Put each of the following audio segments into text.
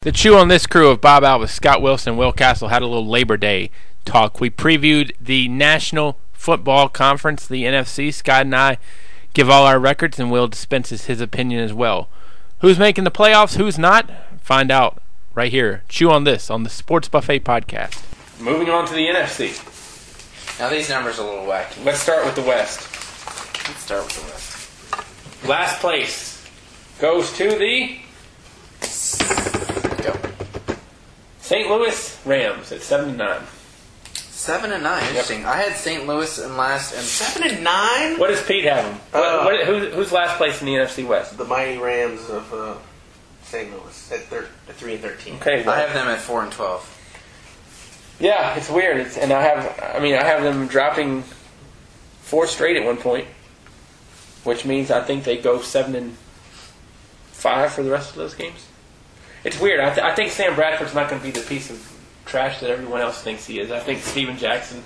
The Chew on This crew of Bob Alvis, Scott Wilson, and Will Castle had a little Labor Day talk. We previewed the National Football Conference, the NFC. Scott and I give all our records, and Will dispenses his opinion as well. Who's making the playoffs, who's not? Find out right here. Chew on This on the Sports Buffet Podcast. Moving on to the NFC. Now these numbers are a little wacky. Let's start with the West. Last place goes to the St. Louis Rams at 7-9. 7-9. Interesting. I had St. Louis in last and 7-9. What does Pete have them? Who's last place in the NFC West? The mighty Rams of St. Louis at 3-13. Okay, well, I have them at 4-12. yeah, it's weird. I have them dropping 4 straight at one point, which means I think they go 7-5 for the rest of those games. It's weird. I think Sam Bradford's not going to be the piece of trash that everyone else thinks he is. I think Steven Jackson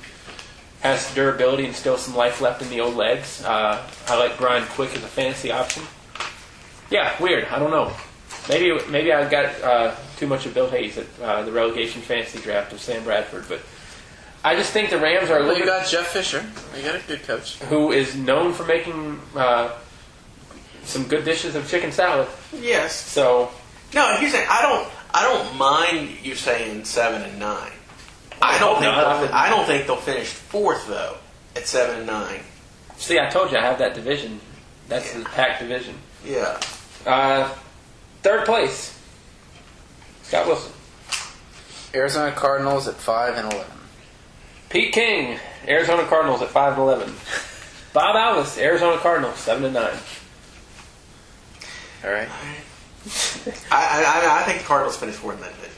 has durability and still some life left in the old legs. I like Brian Quick as a fantasy option. Yeah, weird. I don't know. Maybe I got too much of Bill Hayes at the relegation fantasy draft of Sam Bradford, but I just think the Rams are. Well, you got Jeff Fisher. You got a good coach who is known for making some good dishes of chicken salad. Yes. So. No, here's the thing. I don't mind you saying 7-9. I don't think they'll finish fourth though at 7-9. See, I told you I have that division. That's the packed division. Yeah. Third place, Scott Wilson. Arizona Cardinals at 5-11. Pete King, Arizona Cardinals at 5-11. Bob Alvis, Arizona Cardinals 7-9. All right. I think the Cardinals finish fourth in that division.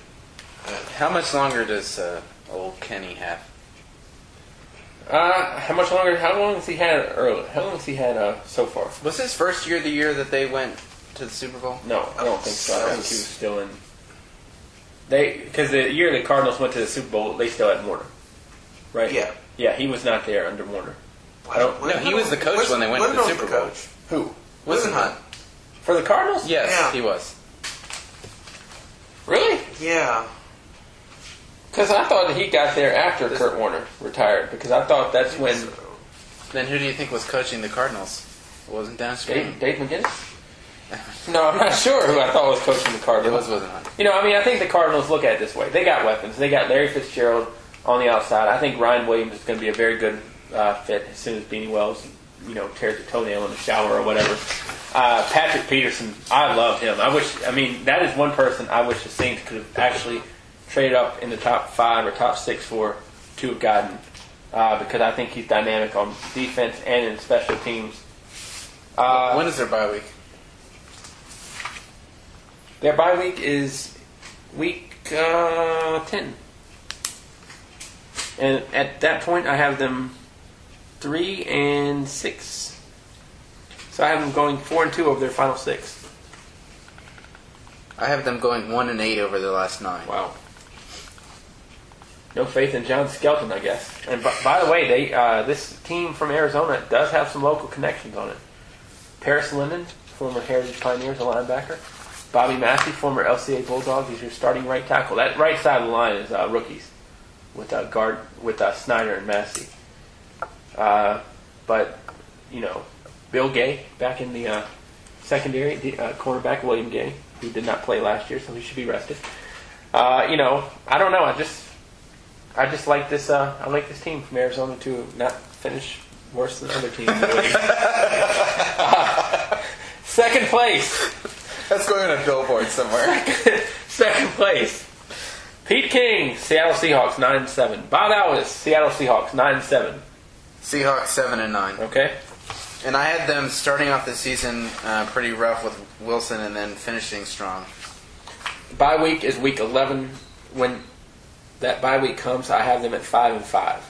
How much longer does old Kenny have? How long has he had early? How long has he had so far? Was his first year the year that they went to the Super Bowl? No, I don't think so. I think he was still in. Because the year the Cardinals went to the Super Bowl, they still had Warner, right? Yeah. Yeah, he was not there under Warner. No, he was the coach when they went to the Super Bowl. Who? Whisenhunt. For the Cardinals? Yes, yeah. He was. Really? Yeah. Because I thought that he got there after Kurt Warner retired. Because I thought that's when. Then who do you think was coaching the Cardinals? It wasn't Dennis Green? Dave McGinnis? No, I'm not sure who I thought was coaching the Cardinals. It wasn't. I think the Cardinals look at it this way. They got weapons. They got Larry Fitzgerald on the outside. I think Ryan Williams is going to be a very good fit as soon as Beanie Wells, tears a toenail in the shower or whatever. Patrick Peterson, I love him. That is one person I wish the Saints could have actually traded up in the top 5 or top 6 for to have gotten, because I think he's dynamic on defense and in special teams. When is their bye week? Their bye week is week 10. And at that point, I have them 3-6. So I have them going 4-2 over their final 6. I have them going 1-8 over their last 9. Wow. No faith in John Skelton, I guess. And by the way, this team from Arizona does have some local connections on it. Paris Linden, former Heritage Pioneers, a linebacker. Bobby Massey, former LCA Bulldogs, is your starting right tackle. That right side of the line is rookies with Snyder and Massey. But Bill Gay back in the secondary, cornerback William Gay, who did not play last year, so he should be rested. I don't know. I just like this. I like this team from Arizona to not finish worse than other teams. Second place. That's going on a billboard somewhere. Second place. Pete King, Seattle Seahawks 9-7. Bob Alvis, Seattle Seahawks 9-7. Seahawks 7-9. Okay. And I had them starting off the season pretty rough with Wilson and then finishing strong. Bye week is week 11. When that bye week comes, I have them at 5-5.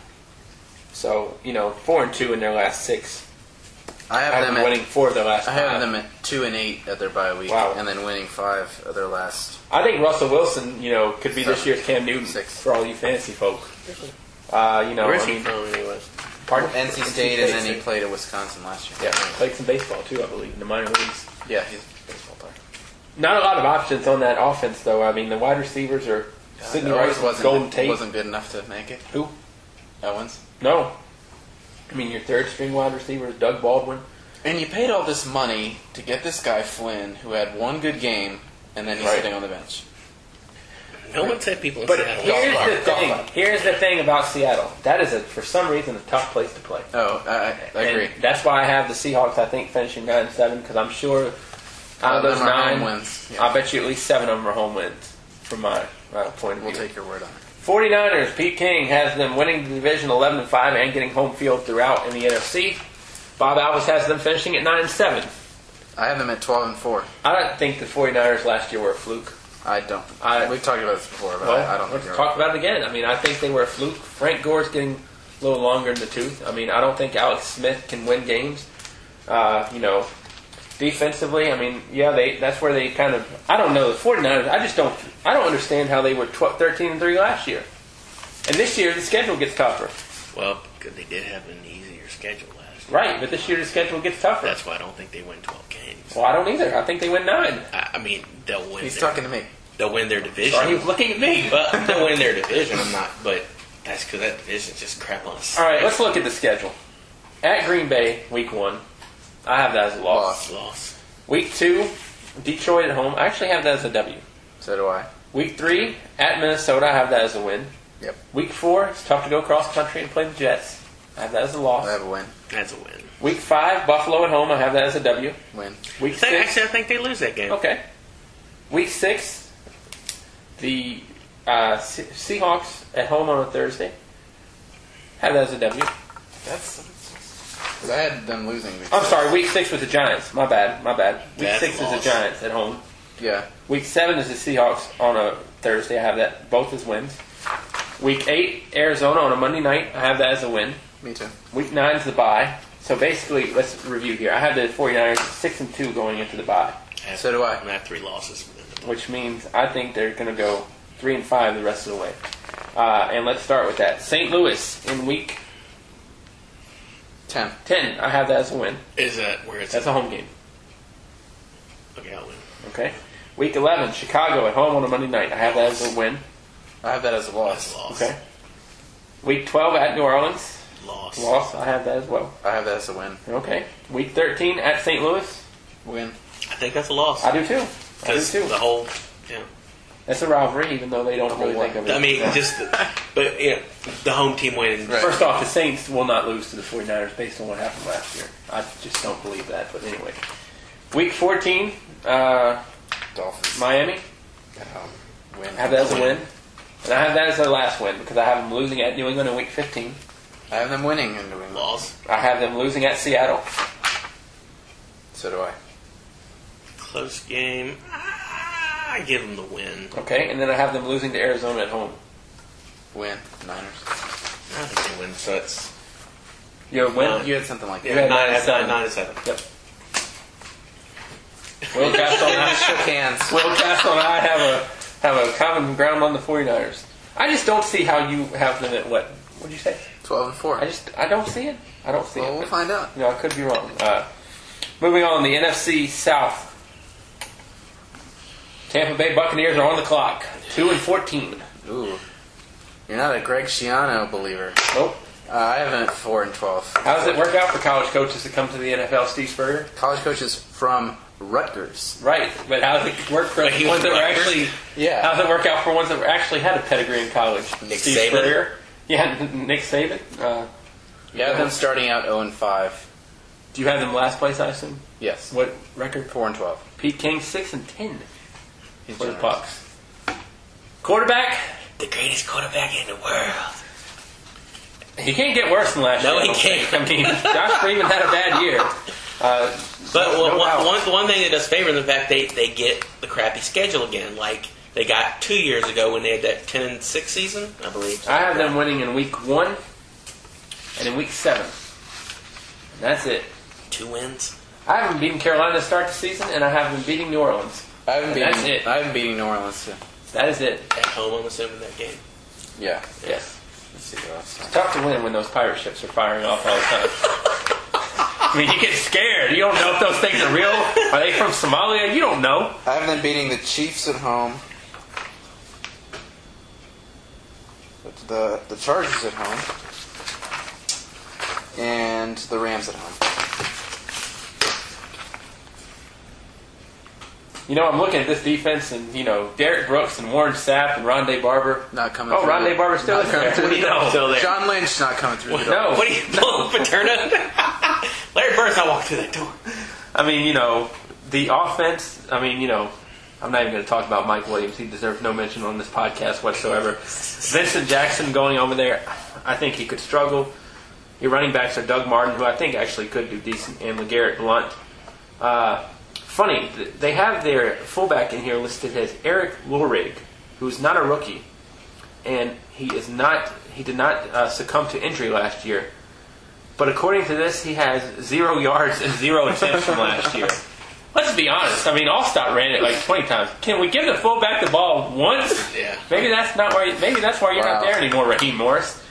So 4-2 in their last 6. I have them winning 4 of their last 5. I have them at 2-8 at their bye week. Wow. And then winning 5 of their last. I think Russell Wilson, could be this year's Cam Newton 6. for all you fantasy folk. Where is he from anyway? Pardon? NC State, and then he played at Wisconsin last year. Yeah, played some baseball too, I believe, in the minor leagues. Yeah, he's a baseball player. Not a lot of options on that offense, though. I mean, the wide receivers are Sidney Rice, Golden Tate. Wasn't good enough to make it. Who? Owens. No. I mean, your third string wide receiver is Doug Baldwin. And you paid all this money to get this guy Flynn, who had one good game, and then he's sitting on the bench. No one said people in But Seattle. here's the thing about Seattle. That is, for some reason, a tough place to play. Oh, I agree. And that's why I have the Seahawks, I think, finishing 9-7, because I'm sure out of those 9 wins, yeah. I bet you at least 7 of them are home wins, from my point of view. We'll take your word on it. 49ers, Pete King has them winning the division 11-5 and getting home field throughout in the NFC. Bob Alvis has them finishing at 9-7. I have them at 12-4. I don't think the 49ers last year were a fluke. I don't. We've talked about this before, but I don't think let's talk about it again. I mean, I think they were a fluke. Frank Gore's getting a little longer in the tooth. I mean, I don't think Alex Smith can win games. Defensively, I mean, yeah, that's where they kind of. I don't know the 49ers. I don't understand how they were 13-3 last year, and this year the schedule gets tougher. Well, because they did have an easier schedule last year. Right, but this year the schedule gets tougher. That's why I don't think they win 12 games. Well, I don't either. I think they win 9. I mean, they'll win. He's talking to me. They'll win their division. Sorry, he was looking at me. But they'll win their division. I'm not. But that's because that division's just crap on us. All right, let's look at the schedule. At Green Bay, week 1, I have that as a loss. Loss. Week 2, Detroit at home. I actually have that as a W. So do I. Week 3, at Minnesota, I have that as a win. Yep. Week 4, it's tough to go cross country and play the Jets. I have that as a loss. I have a win. That's a win. Week 5, Buffalo at home, I have that as a W. Win. Week 6, Actually, I think they lose that game. okay. Week 6, the Seahawks at home on a Thursday. Have that as a W. That's. Because I had them losing. I'm sorry, week 6 was the Giants. My bad. Week That's 6 is the Giants at home. Yeah. Week 7 is the Seahawks on a Thursday. I have that both as wins. Week 8, Arizona on a Monday night. I have that as a win. Me too. Week 9 is the bye. So basically, let's review here. I have the 49ers 6-2 going into the bye, So do I. I'm at 3 losses. which means I think they're going to go 3-5 the rest of the way. And let's start with that. St. Louis in week 10. 10. I have that as a win. Is that where it's That's a home game. Okay, I'll win. Okay. Week 11, Chicago at home on a Monday night. I have that as a win. I have that as a loss. That's a loss. Okay. Week 12 at New Orleans. Loss. I have that as well. I have that as a win. Okay. Week 13 at St. Louis. Win. I think that's a loss. I do too. Because the whole, yeah. That's a rivalry, even though they don't really think of it. I mean, Yeah. but yeah, the home team winning. Right. First off, the Saints will not lose to the 49ers based on what happened last year. I just don't believe that. But anyway. Week 14, Dolphins. Miami. Win. I have that as a win. And I have that as their last win because I have them losing at New England in week 15. I have them winning in New England. Loss. I have them losing at Seattle. So do I. Close game. I give them the win. Okay, and then I have them losing to Arizona at home. Win. Niners. I think they win. So it's You win? You had something like that. You had 9-7. 9-7. Yep. Will Castle and I shook hands. Will Castle and I have a common ground on the 49ers. I just don't see how you have them at what? What did you say? 12-4. I don't see it. I don't see it. Well, we'll find out. No, I could be wrong. Moving on, the NFC South. Tampa Bay Buccaneers are on the clock. 2-14. Ooh. You're not a Greg Schiano believer. Nope. I have them at 4-12. How does it work out for college coaches to come to the NFL, Steve Spurrier? College coaches from Rutgers. Right, but how does it work for ones that were actually? Yeah. How does it work out for ones that were actually had a pedigree in college? Nick Steve Saban? Spurrier? Yeah, Nick Saban. You have them starting out 0-5. Do you have them last place? I assume. Yes. What record? 4-12. Pete King 6-10 He's for the generous. Bucks. Quarterback. the greatest quarterback in the world. He can't get worse than last year. No, I he don't can't. think. I mean, Josh Freeman had a bad year. But one thing that does favor the fact they get the crappy schedule again, like they got 2 years ago when they had that 10-6 season, I believe. I have them winning in week 1 and in week 7. And that's it. 2 wins. I have them beating Carolina to start the season, and I have them beating New Orleans. I haven't That's beaten. it. I haven't beaten New Orleans too. That is it. At home, I'm assuming that game. Yeah. Yes. Let's see what else. It's tough to win when those pirate ships are firing off all the time. I mean, you get scared. You don't know if those things are real. Are they from Somalia? You don't know. I have them beating the Chiefs at home, the Chargers at home, and the Rams at home. You know, I'm looking at this defense, and Derek Brooks and Warren Sapp and Rondé Barber. Not coming. Oh, through Rondé Barber's still not in coming there. through What do you know? Still there. John Lynch not coming through the door. No. What are you pulling Paterno? Larry Bird's not walking through that door. I mean, the offense. I mean, I'm not even going to talk about Mike Williams. He deserves no mention on this podcast whatsoever. Vincent Jackson going over there, I think he could struggle. Your running backs are Doug Martin, who I think actually could do decent, and LeGarrette Blount. Funny, they have their fullback in here listed as Eric Lulrig, who's not a rookie, and he did not succumb to injury last year. But according to this, he has 0 yards and 0 attempts from last year. Let's be honest. I mean, Allstott ran it like 20 times. Can we give the fullback the ball once? Yeah. Maybe that's why you're not there anymore, Raheem Morris.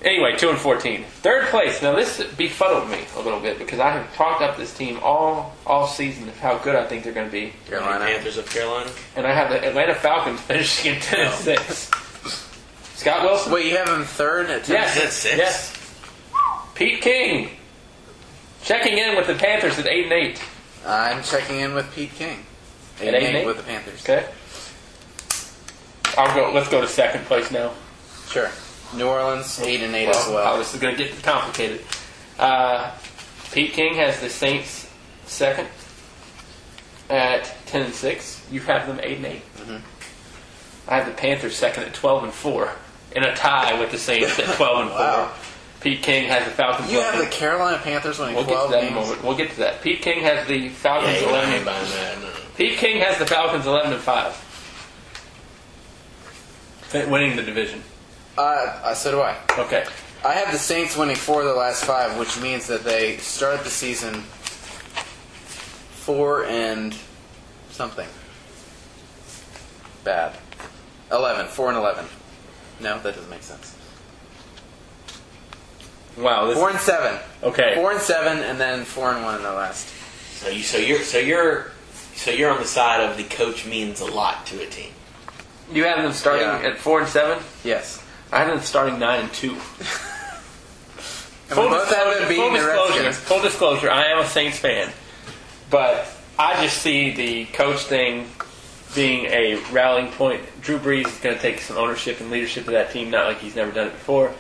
Anyway, 2-14. Third place. Now this befuddled me a little bit because I have talked up this team all season of how good I think they're going to be. Carolina. Panthers of Carolina. And I have the Atlanta Falcons finishing in 10-6. Scott Wilson. Wait, you have them third at 10? Yes. Yes. Pete King. Checking in with the Panthers at 8-8. I'm checking in with Pete King. At 8-8 with the Panthers. Okay. Let's go to second place now. Sure. New Orleans 8-8 as well. This is going to get complicated. Pete King has the Saints second at 10-6. You have them 8-8. Mm-hmm. I have the Panthers second at 12-4, in a tie with the Saints at 12-4. Wow. Pete King has the Falcons. You have the Carolina Panthers winning 12 get to that games. in a moment. We'll get to that. Pete King has the Falcons Yeah, 11. no. Pete King has the Falcons 11-5, winning the division. So do I. Okay. I have the Saints winning 4 of the last 5, which means that they started the season 4 and something. Bad. 11. 4 and 11. No, that doesn't make sense. Wow. 4 and 7. Okay. 4 and 7, and then 4 and 1 in the last. So you're on the side of the coach means a lot to a team. You have them starting at 4 and 7. Yes. I have them starting 9-2. And we both have them beating the Redskins. Full disclosure, I am a Saints fan, but I just see the coach thing being a rallying point. Drew Brees is going to take some ownership and leadership of that team, not like he's never done it before.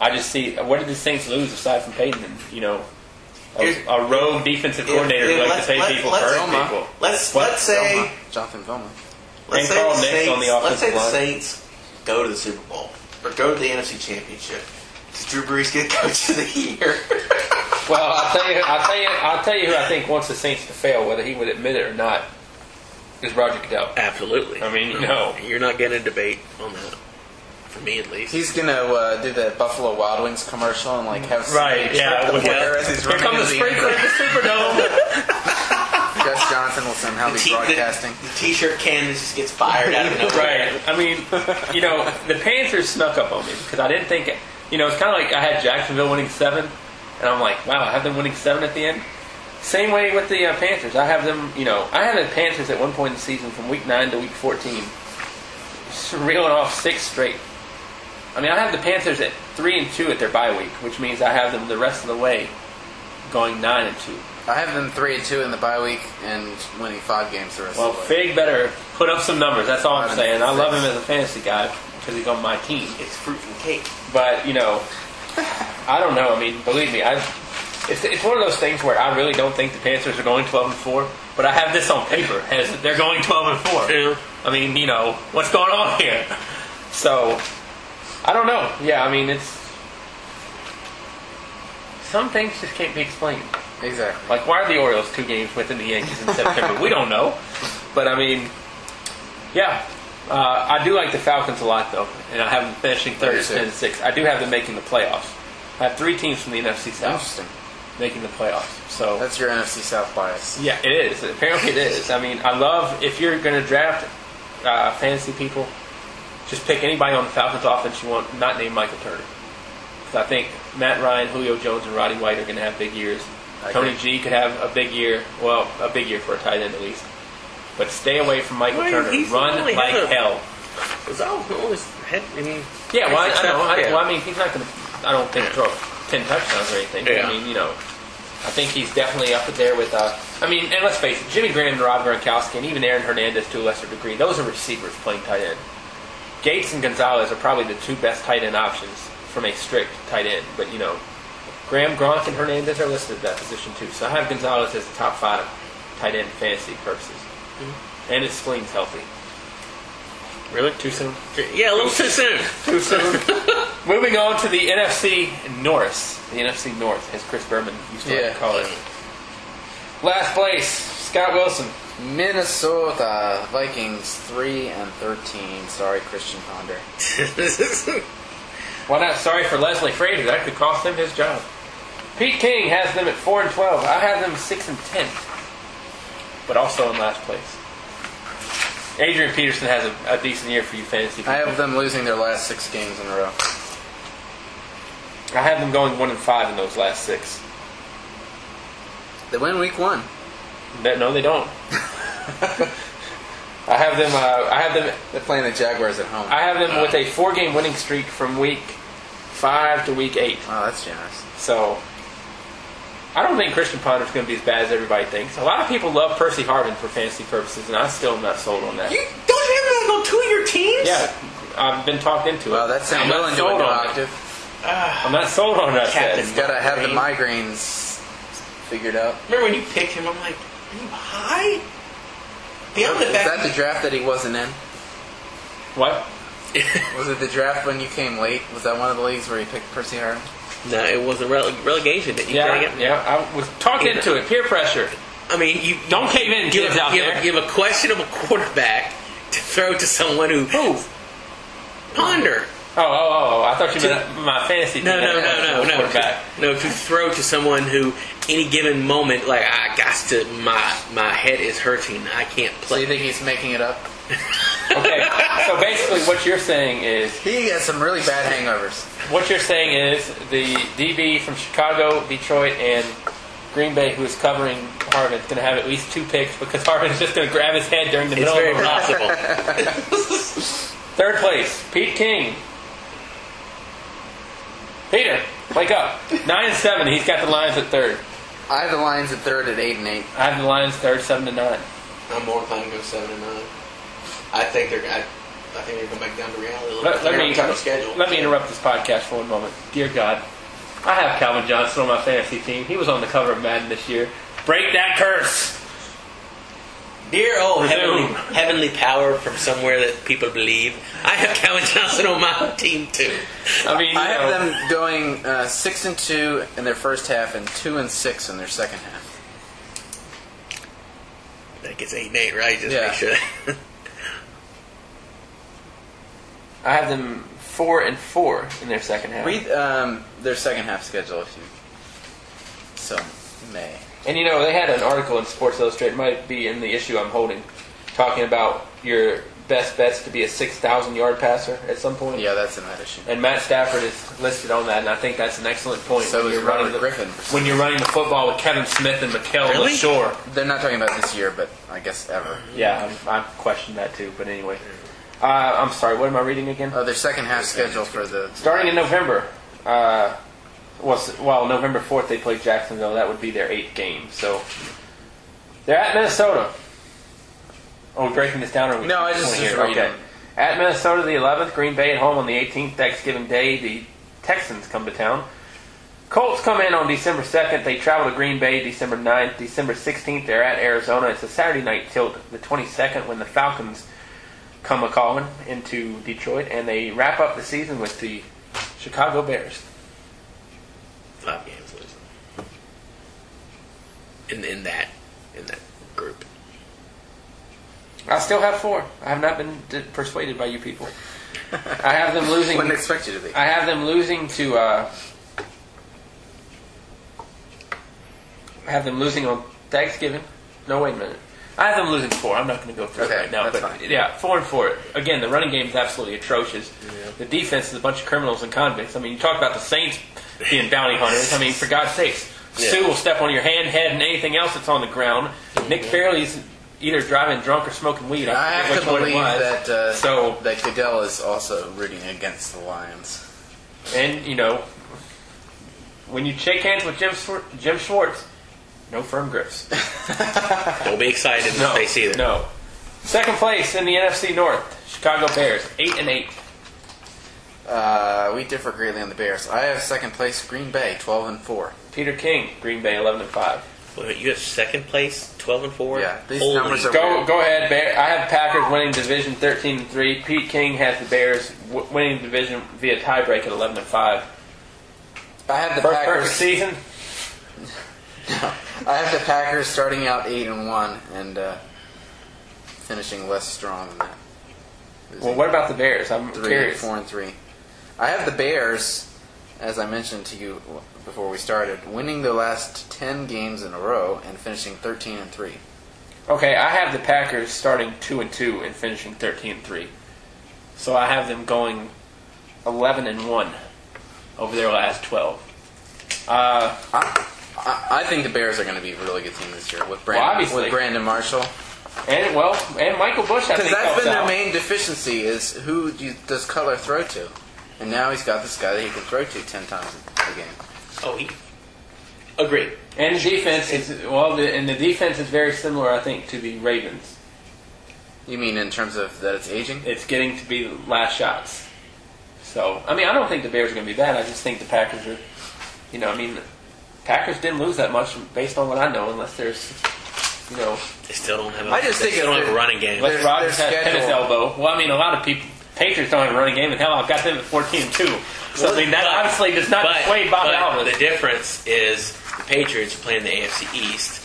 I just see, what did the Saints lose aside from Peyton and, a rogue defensive coordinator who likes to pay people, hurt people? Let's say Jonathan Vilma. Let's say Carl the Nix on the offensive let's say the line. Saints go to the Super Bowl or go to the NFC Championship. Does Drew Brees get Coach of the Year? Well, I'll tell you who I think wants the Saints to fail, whether he would admit it or not, is Roger Goodell. Absolutely. I mean, you're not getting a debate on that. For me, at least. He's gonna do the Buffalo Wild Wings commercial and like have Here come the sprinkler at the Superdome. Gus Johnson will somehow be broadcasting. The T-shirt canvas just gets fired out of nowhere. Right. I mean, the Panthers snuck up on me because I didn't think it. It's kind of like I had Jacksonville winning 7, and I'm like, wow, I have them winning 7 at the end. Same way with the Panthers. I have them. I had the Panthers at one point in the season from week 9 to week 14, just reeling off 6 straight. I mean, I have the Panthers at 3-2 at their bye week, which means I have them the rest of the way going 9-2. I have them 3-2 in the bye week and winning 5 games the rest of the way. Fig better put up some numbers. That's all I'm saying. I 5-6. love him as a fantasy guy because he's on my team. It's fruit and cake. But I don't know. I mean, believe me, it's one of those things where I really don't think the Panthers are going 12-4. But I have this on paper as they're going 12-4. Yeah. I mean, what's going on here? So I don't know. Yeah, I mean, some things just can't be explained. Exactly. Like, why are the Orioles 2 games within the Yankees in September? We don't know. But, I mean, yeah. I do like the Falcons a lot, though. And I have them finishing third at 10-6. I do have them making the playoffs. I have 3 teams from the NFC South Interesting. making the playoffs. So That's your NFC South bias. yeah, it is. Apparently it is. I mean, I love, if you're going to draft fantasy people, just pick anybody on the Falcons offense you want, not named Michael Turner. So I think Matt Ryan, Julio Jones, and Roddy White are going to have big years. I Tony agree. G could have a big year. Well, a big year for a tight end at least. But stay away from Michael Turner. Run only like had hell. Was always head. I mean, Yeah, well, I know. Yeah. Well, I mean, he's not going to. I don't think throw 10 touchdowns or anything. Yeah. I mean, you know, I think he's definitely up there with. I mean, and let's face it, Jimmy Graham and Rob Gronkowski, and even Aaron Hernandez to a lesser degree, those are receivers playing tight end. Gates and Gonzalez are probably the two best tight end options from a strict tight end. But you know, Graham, Gronk, and Hernandez are listed at that position too. So I have Gonzalez as the top 5 tight end fantasy purposes, and his spleen's healthy. really? Too soon. Yeah, a little too soon. Too soon. Moving on to the NFC North. The NFC North, as Chris Berman used to like to call it. Last place, Scott Wilson. Minnesota Vikings 3-13. Sorry, Christian Ponder. Why not? Sorry for Leslie Frazier. That could cost him his job. Pete King has them at 4-12. I have them 6-10, but also in last place. Adrian Peterson has a decent year for you fantasy people. I have them losing their last 6 games in a row. I have them going 1-5 in those last 6. They win week 1. No, they don't. I have them. They're playing the Jaguars at home. I have them with a 4-game winning streak from week 5 to week 8. Oh, that's generous. So I don't think Christian Ponder's going to be as bad as everybody thinks. A lot of people love Percy Harvin for fantasy purposes, and I still am not sold on that. Don't you have him on 2 of your teams? Yeah, I've been talked into it. Well, that's I'm Sam not Willen sold doing on it. octave. I'm not sold on that. Captain. Seth. He's got to have the migraines figured out. Remember when you picked him? I'm like, are you high? Beyond the Was fact that the draft that he wasn't in? What? Was it the draft when you came late? Was that one of the leagues where you picked Percy Harvin? No, it was a relegation. Didn't you take it? Yeah. I was talked into it. Peer pressure. I mean, you Don't cave in, kids out there. You have a questionable quarterback to throw to someone who Ponder. Oh! I thought you meant my fantasy team. No. Quarterback. No, to throw to someone who, any given moment, like I got to, my head is hurting. I can't So you play. think he's making it up? Okay, so basically what you're saying is He has some really bad hangovers. the DB from Chicago, Detroit, and Green Bay who is covering Harvin is going to have at least 2 picks because Harvin is just going to grab his head during the It's middle very of a run. possible. Third place, Pete King. Peter, wake up. 9-7. He's got the Lions at 3rd. I have the Lions at 3rd at 8-8. I have the Lions 3rd, 7-9. I'm more inclined to go 7-9. I think they're going to make down to reality a little Let bit. Tougher schedule. me interrupt this podcast for one moment. Dear God, I have Calvin Johnson on my fantasy team. He was on the cover of Madden this year. Break that curse. Dear Resume. heavenly power from somewhere that people believe. I have Calvin Johnson on my team too. I mean, I have them going 6-2 in their first half and 2-6 in their second half. That gets 8-8, right? Just Yeah. make sure. I have them 4-4 in their second half. Read their second half schedule if you so may. And you know, they had an article in Sports Illustrated, it might be in the issue I'm holding, talking about your best bets to be a 6,000-yard passer at some point. Yeah, that's in that issue. And Matt Stafford is listed on that, and I think that's an excellent point. So is Robert Griffin. When you're running the football with Kevin Smith and Mikael Really? LaShore. They're not talking about this year, but I guess ever. Yeah, I've questioned that too, but anyway. I'm sorry, what am I reading again? Their second half schedule for the Starting in November, November 4th they play Jacksonville. That would be their 8th game. So they're at Minnesota. Are we breaking this down? Or No, I just read okay. them. At Minnesota, the 11th. Green Bay at home on the 18th. Thanksgiving Day, the Texans come to town. Colts come in on December 2nd. They travel to Green Bay December 9th. December 16th, they're at Arizona. It's a Saturday night tilt. The 22nd, when the Falcons come a-calling into Detroit, and they wrap up the season with the Chicago Bears. 5 games losing. In that group. I still have 4. I have not been persuaded by you people. I have them losing. Wouldn't expect you to be. I have them losing to. I have them losing on Thanksgiving. No, wait a minute. I have them losing 4. I'm not going to go through it Okay, right now. that's But fine. yeah, 4-4. Again, the running game is absolutely atrocious. Yeah. The defense is a bunch of criminals and convicts. I mean, you talk about the Saints being bounty hunters. I mean, for God's sakes. Yeah. Sue will step on your hand, head, and anything else that's on the ground. Nick Fairley's either driving drunk or smoking weed. I have to believe that that Goodell is also rooting against the Lions. And, you know, when you shake hands with Jim Schwartz, no firm grips. Don't be excited in the face either. No. Second place in the NFC North, Chicago Bears, 8-8. We differ greatly on the Bears. I have second place, Green Bay, 12-4. Peter King, Green Bay, 11-5. Wait, you have second place, 12-4. Yeah, these Holy numbers are Go ahead, Bear. I have Packers winning division 13-3. Pete King has the Bears winning division via tiebreak at 11-5. I have the Perfect Packers season. I have the Packers starting out 8-1 and finishing less strong than that. Well, what about the Bears? I'm curious. 4-3. I have the Bears, as I mentioned to you before we started, winning their last 10 games in a row and finishing 13-3. Okay, I have the Packers starting 2-2 and finishing 13-3. So I have them going 11-1 over their last 12. I think the Bears are going to be a really good team this year with Brandon Marshall. And Michael Bush, I think, because that's helps been their out. main deficiency is who does Cutler throw to, and now he's got this guy that he can throw to 10 times a game. Oh, agreed. And the defense is the defense is very similar, I think, to the Ravens. You mean in terms of that it's aging? It's getting to be the last shots. So, I mean, I don't think the Bears are going to be bad. I just think the Packers are, Packers didn't lose that much based on what I know, unless there's, They still don't have. I just think they don't have a running game. unless Rodgers has schedule. tennis elbow. Well, I mean, a lot of people, Patriots don't have a running game, and hell, I've got them at 14-2. So, I mean, that obviously does not dissuade Bob Alvis. The difference is the Patriots are playing the AFC East.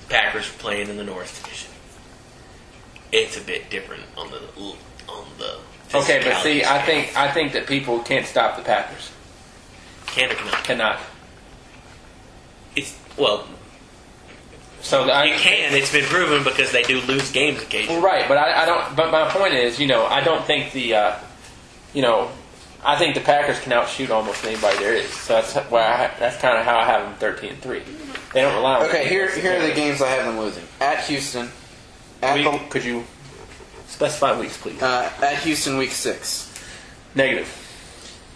The Packers are playing in the North Division. It's a bit different on the. Okay, but see, physicality I think that people can't stop the Packers. can or cannot. Cannot. It's So you can. It's been proven because they do lose games occasionally. Well, right, but I don't. But my point is, I don't think I think the Packers can outshoot almost anybody there is. So that's that's kind of how I have them 13-3. They don't rely on. Okay, here are the games I have them losing. At Houston. Could you specify weeks, please? At Houston, week 6. Negative.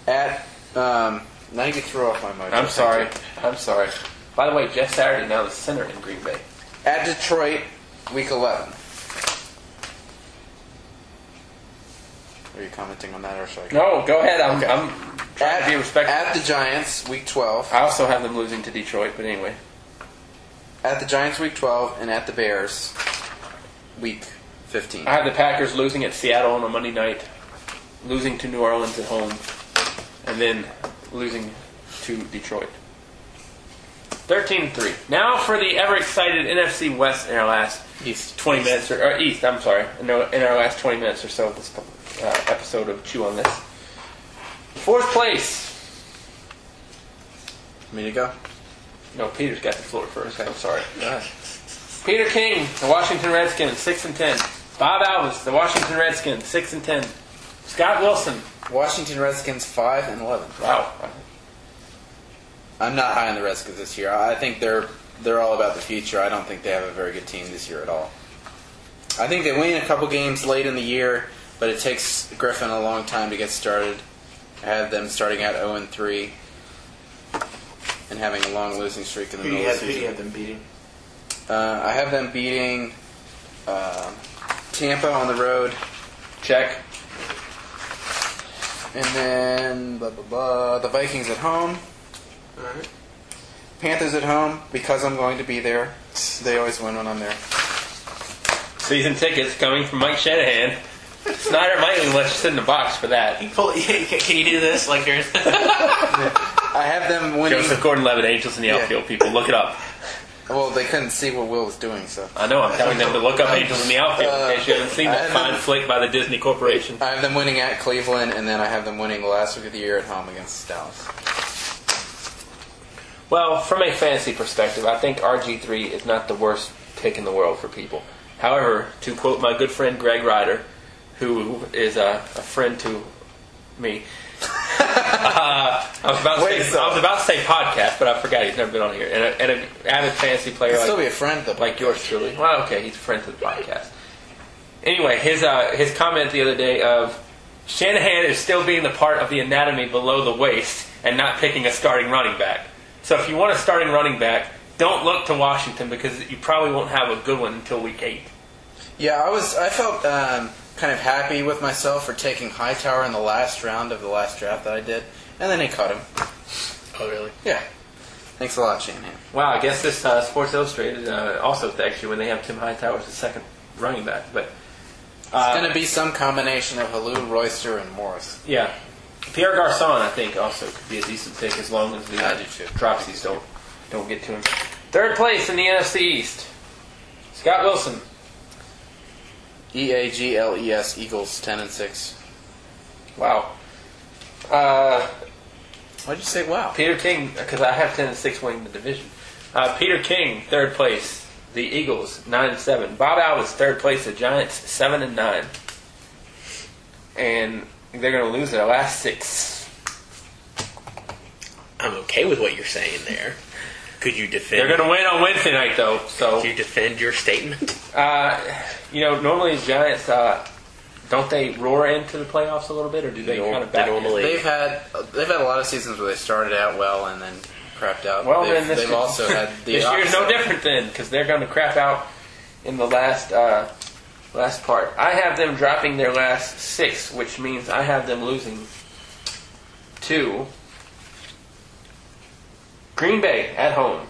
At now you can throw off my mojo. I'm sorry. By the way, Jeff Saturday now the center in Green Bay. At Detroit, week 11. Are you commenting on that, or should I go? No, go ahead. I'm trying to be respectful. At the Giants, week 12. I also have them losing to Detroit, but anyway. At the Giants, week 12, and at the Bears, week 15. I have the Packers losing at Seattle on a Monday night, losing to New Orleans at home, and then losing to Detroit. 13-3. Now for the ever-excited NFC West in our last 20 minutes, or East, I'm sorry, in our last 20 minutes or so of this episode of Chew on This. Fourth place. Me to go? No, Peter's got the floor first. Okay. I'm sorry. Go ahead. Peter King, the Washington Redskins, 6-10. Bob Alvis, the Washington Redskins, 6-10. Scott Wilson. Washington Redskins, 5-11. Wow. I'm not high on the Redskins this year. I think they're all about the future. I don't think they have a very good team this year at all. I think they win a couple games late in the year, but it takes Griffin a long time to get started. I have them starting out 0-3 and having a long losing streak in the middle of the season. Who do you have them beating? I have them beating Tampa on the road. Check. And then the Vikings at home. Alright. Panthers at home, because I'm going to be there. They always win when I'm there. Season tickets coming from Mike Shanahan. Snyder might even let you sit in the box for that. Can you do this like yours? I have them winning. Joseph Gordon-Levitt, Angels in the Outfield, people. Look it up. Well, they couldn't see what Will was doing, so. I know, I'm telling them to look up Angels in the Outfield in case you haven't seen that fine flick by the Disney Corporation. I have them winning at Cleveland, and then I have them winning the last week of the year at home against Dallas. Well, from a fantasy perspective, I think RG3 is not the worst pick in the world for people. However, to quote my good friend Greg Ryder, who is a friend to Me. I was about to say podcast, but I forgot he's never been on here. And an avid fantasy player He'll like, still be a friend of the like yours truly. Well, okay, he's a friend to the podcast. Anyway, his comment the other day of Shanahan is still being the part of the anatomy below the waist and not picking a starting running back. So if you want a starting running back, don't look to Washington because you probably won't have a good one until week 8. Yeah, I felt kind of happy with myself for taking Hightower in the last round of the last draft that I did, and then he cut him. Oh, really? Yeah. Thanks a lot, Shanahan. Wow, I guess this Sports Illustrated also thanks you when they have Tim Hightower as the second running back. But It's going to be some combination of Halou, Royster, and Morris. yeah, Pierre Garcon I think also could be a decent pick as long as the I do too. dropsies don't get to him. Third place in the NFC East, Scott Wilson. EAGLES Eagles 10-6. Wow. Why'd you say wow? Peter King, because I have 10-6 winning the division. Peter King, third place. The Eagles 9-7. Bob Alvis, third place. The Giants 7-9. And they're going to lose their last 6. I'm okay with what you're saying there. Could you defend? They're going to win on Wednesday night, though. So Could you defend your statement? Normally the Giants, don't they roar into the playoffs a little bit, or do they kind of back normally- They've had a lot of seasons where they started out well and then crapped out. Well, they've also had the this year's no opposite. different then, because they're going to crap out in the last part. I have them dropping their last 6, which means I have them losing to Green Bay at home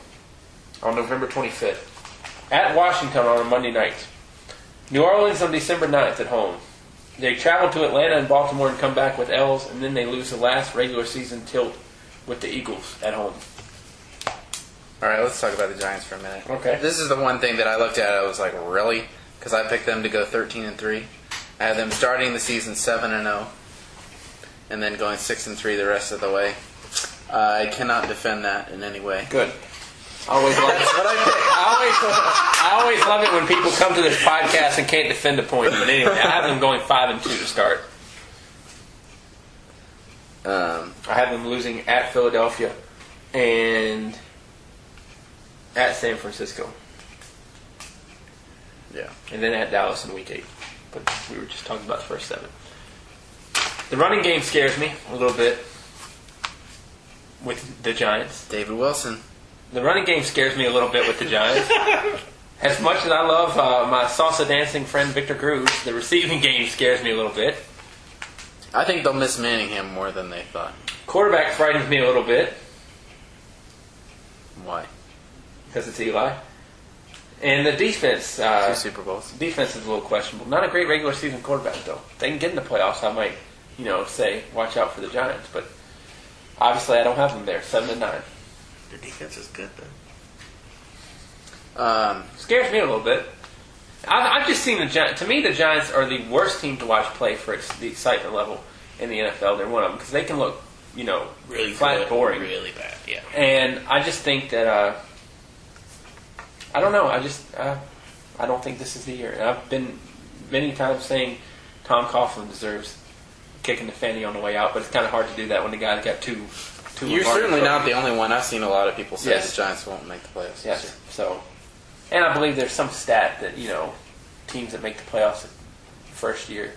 on November 25th, at Washington on a Monday night, New Orleans on December 9th at home. They travel to Atlanta and Baltimore and come back with L's, and then they lose the last regular season tilt with the Eagles at home. All right, let's talk about the Giants for a minute. Okay. This is the one thing that I looked at. I was like, really? Because I picked them to go 13-3. I had them starting the season 7-0, and then going 6-3 the rest of the way. I cannot defend that in any way. Good. Always love it. What I picked. I always love it when people come to this podcast and can't defend a point. But anyway, I have them going 5-2 to start. I have them losing at Philadelphia and at San Francisco. Yeah. And then at Dallas in week 8. But we were just talking about the first 7. The running game scares me a little bit with the Giants. David Wilson. The running game scares me a little bit with the Giants. As much as I love my salsa dancing friend Victor Cruz, the receiving game scares me a little bit. I think they'll miss Manningham more than they thought. Quarterback frightens me a little bit Why? because it's Eli. And the defense, 2 Super Bowls. defense is a little questionable. Not a great regular season quarterback though. If they can get in the playoffs, I might, say watch out for the Giants. But obviously, I don't have them there. 7-9 Their defense is good, though. scares me a little bit. I've just seen the Giants. To me, the Giants are the worst team to watch play for the excitement level in the NFL. They're one of them because they can look, Really flat good, boring. really bad, yeah. And I just think that I don't know. I don't think this is the year. And I've been many times saying Tom Coughlin deserves kicking the fanny on the way out, but it's kind of hard to do that when the guy's got two. You're certainly not the only one. I've seen a lot of people say Yes. the Giants won't make the playoffs. this Yes. year. So, and I believe there's some stat that teams that make the playoffs the first year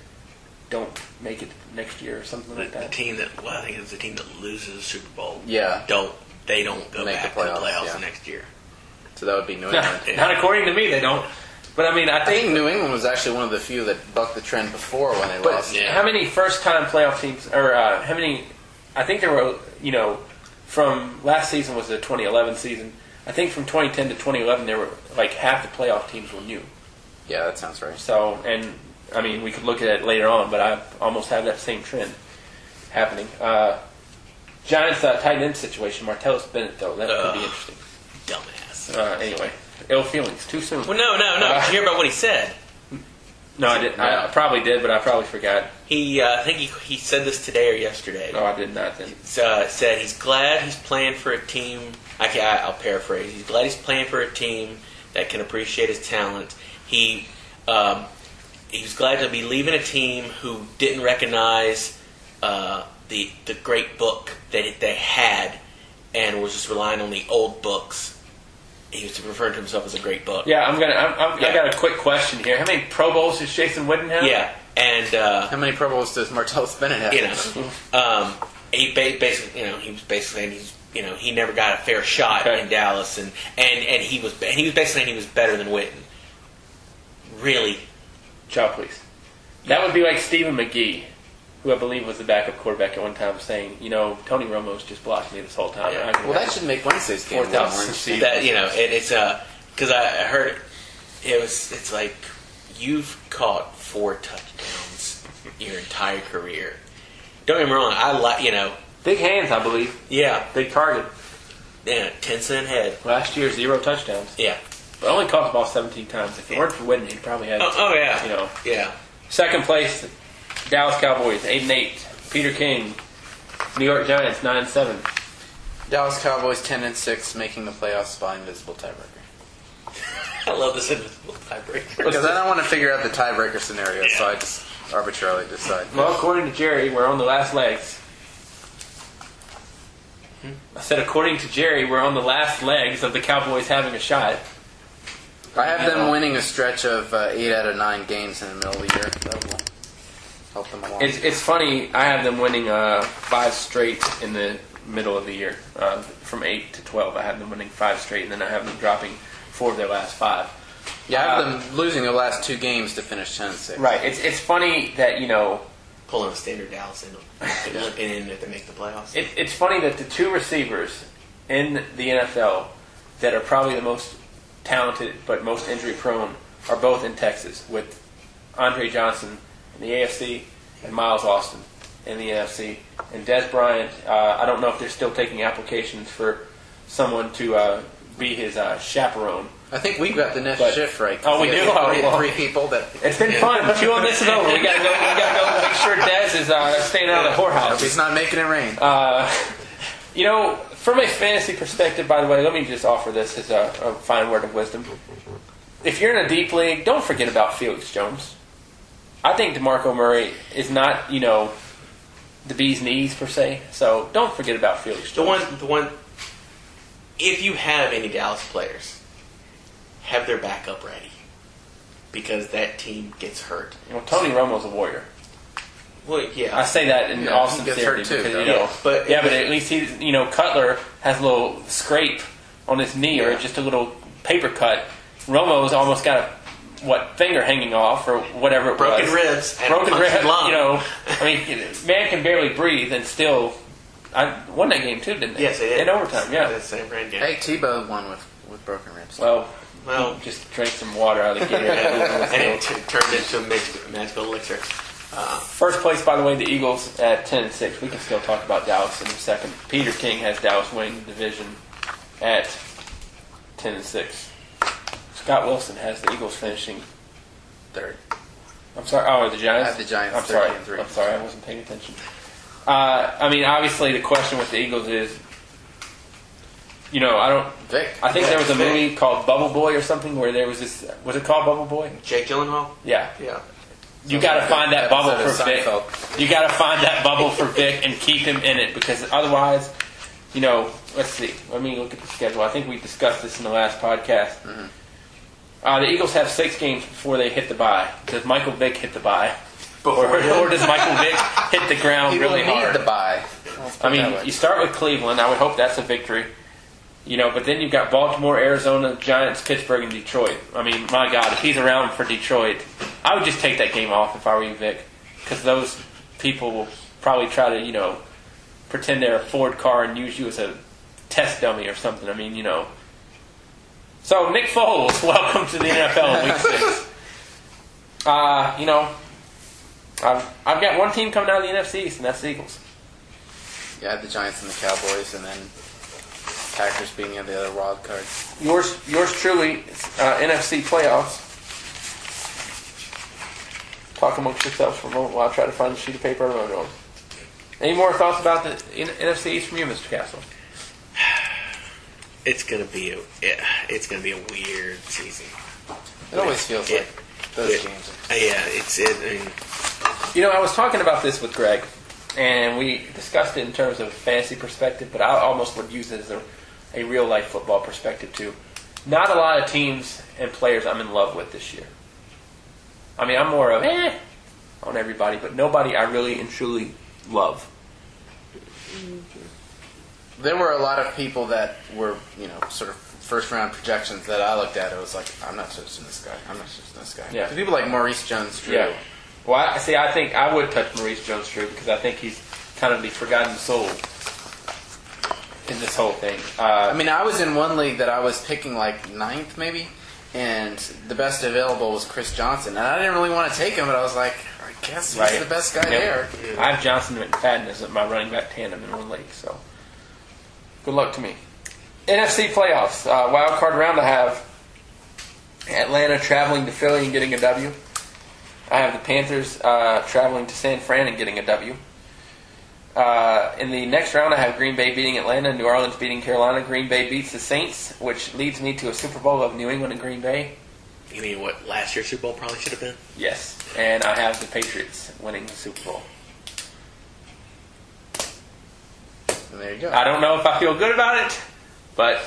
don't make it next year or something like The that. team that, I think it's the team that loses the Super Bowl. Yeah. They don't go Make back the to the playoffs, playoffs yeah. the next year. So that would be New England. Not according to me, they don't. But I mean, I I think. think New England was actually one of the few that bucked the trend before when they But lost. Yeah. how many first-time playoff teams, or how many? I think there were, from last season was the 2011 season. I think from 2010 to 2011, there were like half the playoff teams were new. Yeah, that sounds right. So, and I mean, we could look at it later on, but I almost have that same trend happening. Giants tight end situation, Martellus Bennett, though, that could be interesting. Dumbass. Anyway, ill feelings. Too soon. Well, no. Did you hear about what he said? No, I didn't. I probably did, but I probably forgot. I think he said this today or yesterday. No, I did not then. Said he's glad he's playing for a team. I'll paraphrase. He's glad he's playing for a team that can appreciate his talent. He was glad to be leaving a team who didn't recognize the great book that they had, and was just relying on the old books. He was referring to himself as a great book. Yeah, I got a quick question here. How many Pro Bowls does Jason Witten have? Yeah, and how many Pro Bowls does Martellus Bennett have? He basically, he was basically saying he never got a fair shot in Dallas, and he was basically saying he was better than Witten. Really, Job, please. That would be like Stephen McGee, who I believe was the backup quarterback at one time, saying, Tony Romo's just blocked me this whole time. Yeah. Well, that should make Wednesday's game 4,000. That it's because I heard it's like you've caught 4 touchdowns your entire career. Don't get me wrong, I like big hands, I believe. Yeah, big target. Yeah, 10-cent head. Last year, 0 touchdowns. Yeah, but only caught the ball 17 times. If it weren't for Witten, he probably had. Oh yeah, yeah. Second place, Dallas Cowboys 8-8. Peter King, New York Giants 9-7. Dallas Cowboys 10-6, making the playoffs by invisible tiebreaker. I love this invisible tiebreaker because I don't want to figure out the tiebreaker scenario, so I just arbitrarily decide. Well, according to Jerry, we're on the last legs. I said, according to Jerry, we're on the last legs of the Cowboys having a shot. I have them winning a stretch of 8 out of 9 games in the middle of the year. That will help them along. It's funny. I have them winning 5 straight in the middle of the year. From 8 to 12, I have them winning 5 straight, and then I have them dropping 4 of their last 5. Yeah, I have them losing their last 2 games to finish 10-6. Right. It's funny that pulling a standard Dallas in if they make the playoffs. It's funny that the 2 receivers in the NFL that are probably the most talented but most injury prone are both in Texas, with Andre Johnson in the AFC and Miles Austin in the NFC. And Des Bryant, I don't know if they're still taking applications for someone to be his chaperone. I think we've got the next shift right. Oh, we do. 3 people that. It's been fun. But you on this is over. We gotta go make sure Des is staying out of the whorehouse. Hope he's not making it rain. From a fantasy perspective, by the way, let me just offer this as a fine word of wisdom. If you're in a deep league, don't forget about Felix Jones. I think DeMarco Murray is not, the bee's knees per se. So don't forget about Felix Jones. The one. If you have any Dallas players, have their backup ready, because that team gets hurt. Well, Tony Romo's a warrior. Well, yeah, I say that in all sincerity because but at least he, Cutler has a little scrape on his knee or just a little paper cut. Romo's almost got finger hanging off or whatever it broken was. Ribs, broken ribs. Man can barely breathe and still. I won that game too, didn't they? Yes, they did. In overtime, yeah. The same brand game. Hey, Tebow won with broken ribs. Well, just drank some water out of the Gatorade. And it turned into a magical elixir. First place, by the way, the Eagles at 10-6. We can still talk about Dallas in a second. Peter King has Dallas winning the division at 10-6. Scott Wilson has the Eagles finishing 3rd. I'm sorry. Oh, the Giants? I have the Giants. I'm sorry. I wasn't paying attention. Obviously, the question with the Eagles is, Vic. I think there was a movie called Bubble Boy or something where there was this. Was it called Bubble Boy? Jake Gyllenhaal? Yeah. Yeah. You got to find that bubble for Vic. You got to find that bubble for Vic and keep him in it, because otherwise, let's see. Let me look at the schedule. I think we discussed this in the last podcast. Mm-hmm. The Eagles have 6 games before they hit the bye. Does Michael Vick hit the bye? Or does Michael Vick hit the ground really hard? Need the bye. You start with Cleveland. I would hope that's a victory. But then you've got Baltimore, Arizona, Giants, Pittsburgh, and Detroit. My God, if he's around for Detroit, I would just take that game off if I were you, Vic, because those people will probably try to, pretend they're a Ford car and use you as a test dummy or something. So Nick Foles, welcome to the NFL in Week 6. I've got one team coming out of the NFC East, and that's the Eagles. Yeah, I have the Giants and the Cowboys, and then Packers being the other wild card. Yours truly, NFC playoffs. Talk amongst yourselves for a moment while I try to find the sheet of paper I'm on. Any more thoughts about the NFC East from you, Mr. Castle? It's gonna be a weird season. It always feels like those games. I mean, I was talking about this with Greg, and we discussed it in terms of fantasy perspective, but I almost would use it as a real life football perspective too. Not a lot of teams and players I'm in love with this year. I mean, I'm more of on everybody, but nobody I really and truly love. There were a lot of people that were, sort of first round projections that I looked at. It was like, I'm not touching this guy. I'm not touching this guy. Yeah. People like Maurice Jones-Drew. Yeah. Well, I think I would touch Maurice Jones-Drew because I think he's kind of the forgotten soul in this whole thing. I was in one league that I was picking like 9th maybe, and the best available was Chris Johnson. And I didn't really want to take him, but I was like, I guess he's the best guy there. Yeah. I have Johnson and McFadden as my running back tandem in one league, so good luck to me. NFC playoffs. Wild card round, I have Atlanta traveling to Philly and getting a W. I have the Panthers traveling to San Fran and getting a W. In the next round, I have Green Bay beating Atlanta, New Orleans beating Carolina. Green Bay beats the Saints, which leads me to a Super Bowl of New England and Green Bay. You mean what last year's Super Bowl probably should have been? Yes, and I have the Patriots winning the Super Bowl. And there you go. I don't know if I feel good about it, but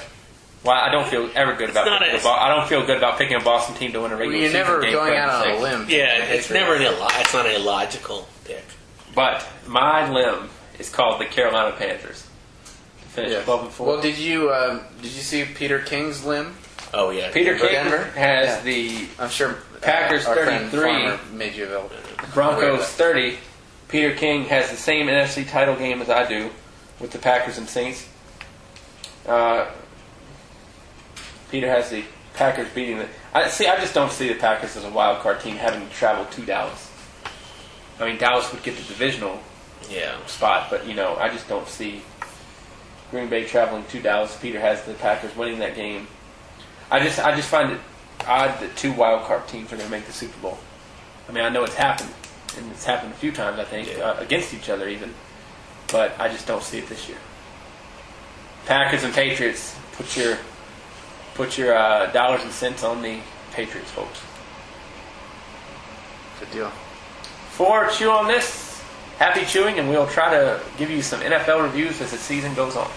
I don't feel ever good about picking I don't feel good about picking a Boston team to win a regular season game. You're never going out on a limb. Yeah, it's not an illogical pick. But my limb is called the Carolina Panthers. To finish 12-4. Well, did you see Peter King's limb? Oh yeah, Peter King Denver has the I'm sure Packers our friend 33, Farmer made you available. Broncos 30. Peter King has the same NFC title game as I do with the Packers and Saints. Peter has the Packers beating the. I just don't see the Packers as a wild card team having to travel to Dallas. I mean, Dallas would get the divisional spot, but I just don't see Green Bay traveling to Dallas. Peter has the Packers winning that game. I just find it odd that two wild card teams are going to make the Super Bowl. I mean, I know it's happened, and it's happened a few times, I think, against each other even, but I just don't see it this year. Packers and Patriots, put your dollars and cents on the Patriots, folks. Good deal. For Chew on This, happy chewing, and we'll try to give you some NFL reviews as the season goes on.